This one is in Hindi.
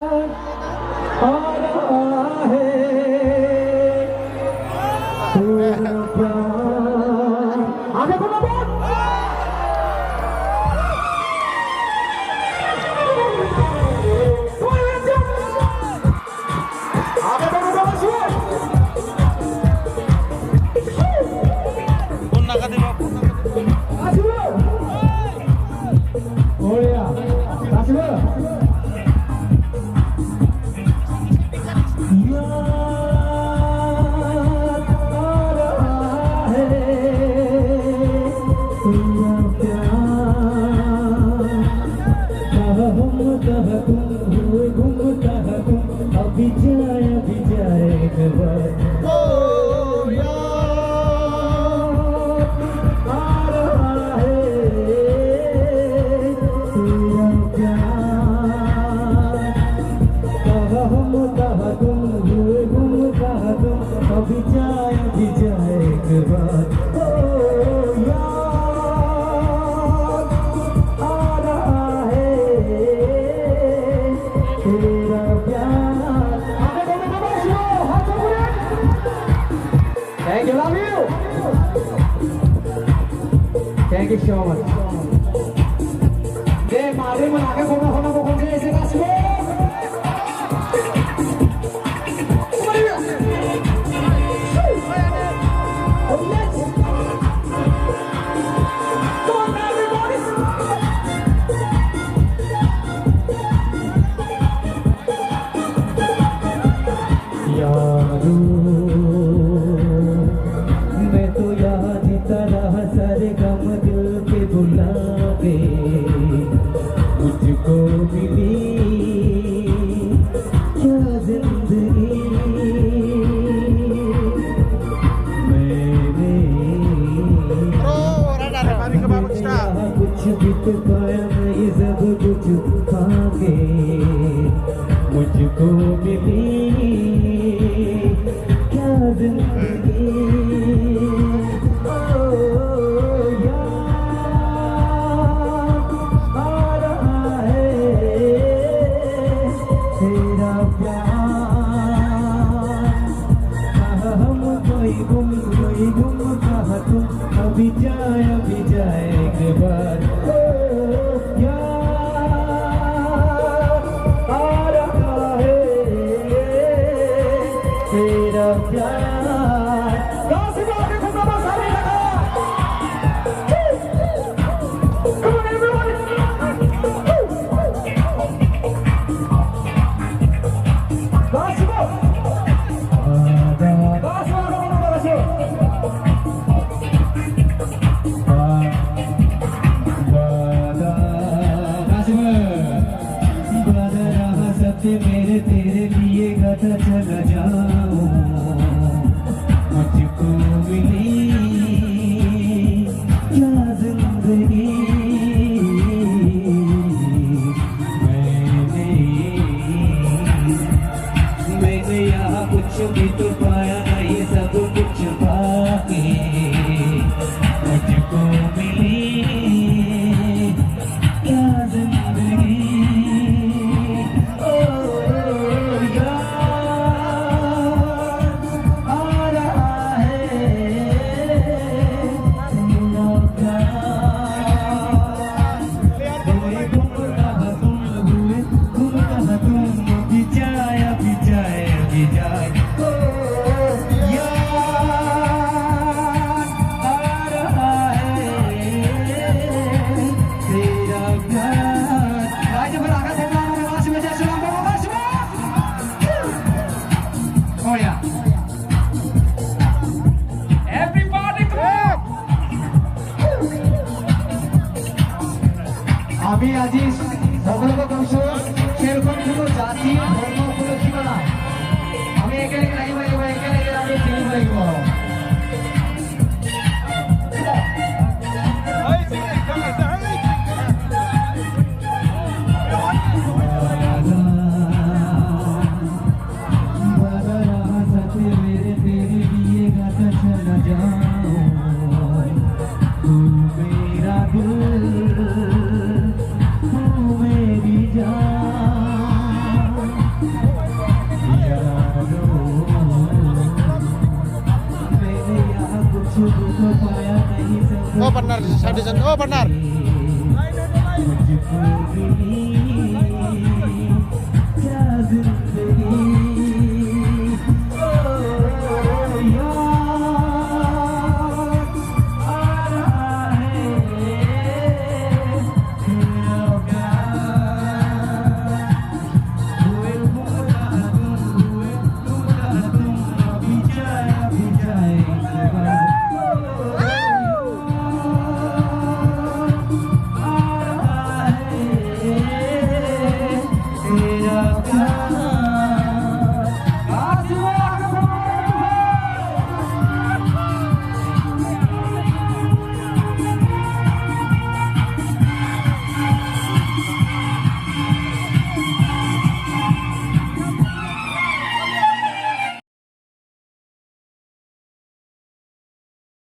Thank you so much. Deh, mari menangkan kona-kona pokoknya isi kasih. मुझको मिली क्या जिंदगी ओ याद आ रहा है तेरा प्यार हम कोई गुम कहा तुम अभी जाए एक बार मेरे तेरे लिए गाता चला जाऊं मुझको मिली क्या जिंदगी मैंने यहाँ कुछ भी तो पाया नहीं सब कुछ पाके मुझको मिली क्या जिंदगी আমি আজি সকলকে কৈছো সেরকম কোনো জাতি ধর্ম কোনো সীমা আমি একেলগে লাগিব একেলগে আমি চিনিব লাগিব मेरे तेरे लिए गाता चला जाऊं तू मेरा दिल मेरी जान कंपटीशन ओ पार्टनर तेरा प्यार